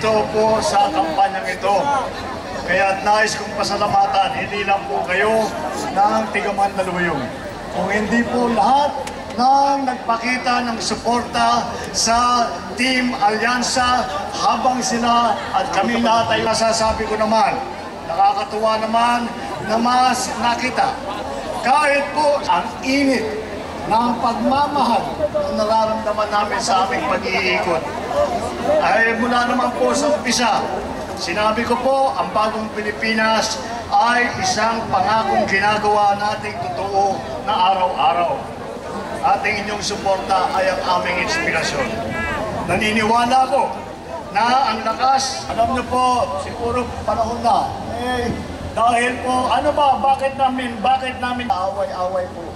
dito po sa kampanyang ito. Kaya nais kong pasalamatan, hindi lang po kayo ng Tiga Mandaluyong. Kung hindi po lahat ng nagpakita ng suporta sa Team Alyansa habang sila at kami lahat ay masasabi ko naman, nakakatuwa naman na mas nakita. Kahit po ang init ng pagmamahal na nararamdaman namin sa aming pag-iikot, ay mula naman po sa umpisa, sinabi ko po, ang bagong Pilipinas ay isang pangakong ginagawa nating totoo na araw-araw. Ating inyong suporta ay ang aming inspirasyon. Naniniwala ko na ang lakas, alam niyo po, siguro panahon na, dahil po, ano ba, bakit namin away-away po?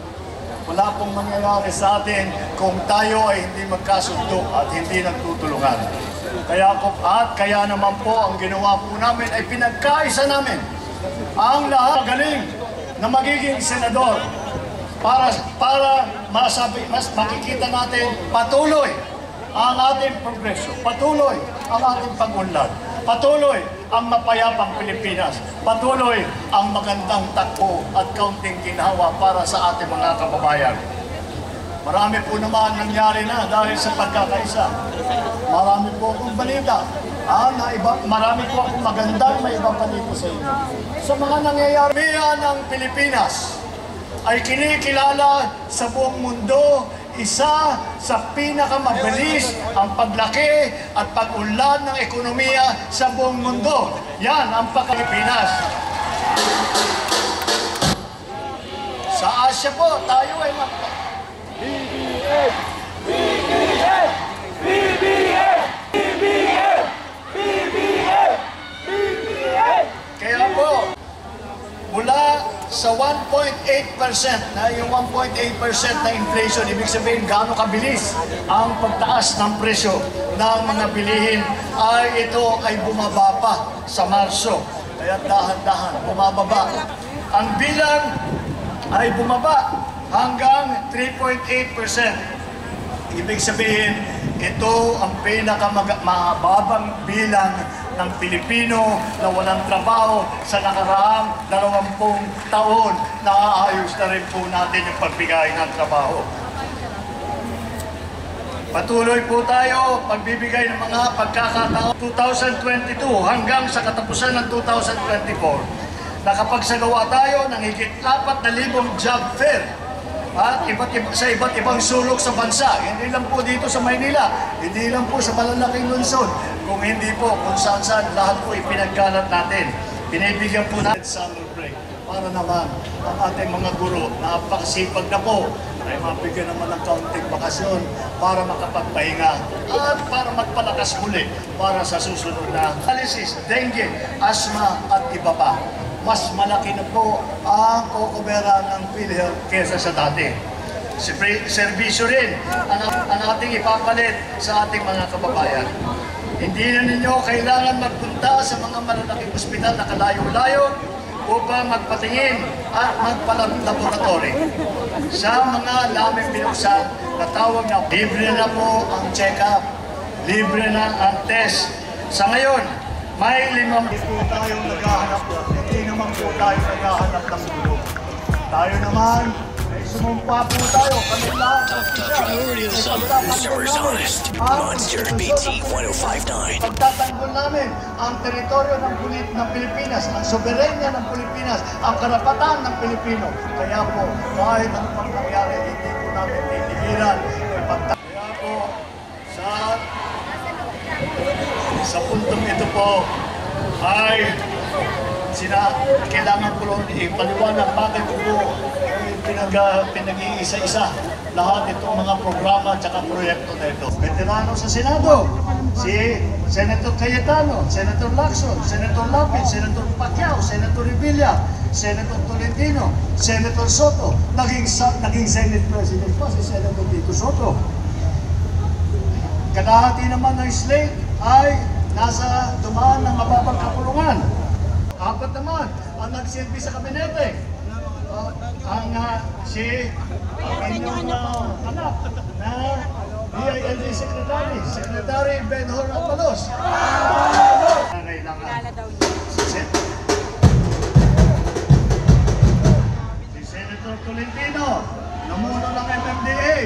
Wala pong mangyayari sa atin kung tayo ay hindi magkasundo at hindi nagtutulungan. Kaya naman po ang ginawa po namin ay pinagkaisa namin ang lahat magaling na magiging senador para mas makikita natin patuloy ang ating progreso, patuloy ang ating pag-unlad, patuloy ang mapayapang Pilipinas, patuloy ang magandang takbo at kaunting ginhawa para sa ating mga kababayan. Marami po naman nangyari na dahil sa pagkakaisa. Marami po akong balita. Marami po akong magandang may ibabalita sa inyo. Sa mga nangyayari, ng Pilipinas ay kinikilala sa buong mundo, isa sa pinakamabilis ang paglaki at pag-unlad ng ekonomiya sa buong mundo. Yan ang Pilipinas. Sa Asia po, tayo ay BBM! BBM! BBM! BBM! BBM! BBM! Kaya po, mula sa 1.8% na yung 1.8% na inflation, ibig sabihin gaano kabilis ang pagtaas ng presyo ng mga bilihin ay ito ay bumaba pa sa Marso. Kaya dahan-dahan bumababa. Ang bilang ay bumaba hanggang 3.8%. Ibig sabihin, ito ang pinakamababang bilang ng Pilipino na walang trabaho sa nakaraang 20 taon na aayos na rin po natin yung pagbigay ng trabaho. Patuloy po tayo pagbibigay ng mga pagkakataon 2022 hanggang sa katapusan ng 2024. Nakapagsagawa tayo ng higit 4,000 job fair at sa iba't ibang sulok sa bansa. Hindi lang po dito sa Maynila, hindi lang po sa malalaking lungsod, kung hindi po kung saan-saan lahat po ipinagkalat natin. Binibigyan po natin summer break para naman ang ating mga guro na napakasipag na po ay mabigyan naman ng kaunting bakasyon para makapagpahinga at para magpalakas muli para sa susunod na dialysis, dengue, asthma at iba pa. Mas malaki na po ang kokobera ng PhilHealth kesa sa dati. Serbisyo rin ang ating ipapalit sa ating mga kababayan. Hindi na ninyo kailangan magpunta sa mga malalaking ospital na kalayo-layo upang magpatingin at magpalaboratory. Sa mga lamang binuksan na tawag na libre na po ang check-up, libre na ang test. Sa ngayon, may 5 po tayong naghahanap. Hindi naman po tayo naghahanap ng gulo. Tayo naman, ay sumumpa po tayo. Kami lahat. Monster BT 1059. Pagtatanggol namin ang teritoryo ng Pilipinas, ang soberenya ng Pilipinas, ang karapatan ng Pilipino. Kaya po, kahit ang pangyayari, hindi po namin titigilan. Kaya po, sa puntong ito po ay kailangan ko lang ipaliwanag bakit po pinag-iisa-isa lahat itong mga programa at saka proyekto na ito. Veterano sa Senado, si Senator Cayetano, Senator Lacson, Senator Lapid, Senator Pacquiao, Senator Revilla, Senator Tolentino, Senator Soto, naging Senate President pa si Senator Tito Soto. Kalahati naman ng slate ay nasa dumaan ng mababang kapulungan. 4 naman ang nagsilbi sa kabinete. Si inyong anak na DILG Secretary, Secretary Benhur Apalos. kailangan. Kilala daw niya. Si Senator Tolentino, namuno ng MMDA.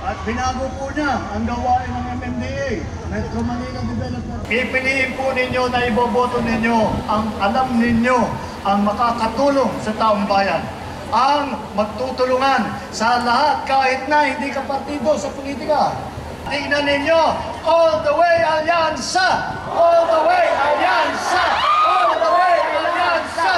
At binago po niya ang gawain ng MMDA, Metro Manila Development. Pipiliin po ninyo na iboboto ninyo ang alam ninyo ang makakatulong sa taong bayan. Ang magtutulungan sa lahat kahit na hindi ka partido sa politika. Tingnan ninyo, all the way Alyansa! All the way Alyansa! All the way Alyansa!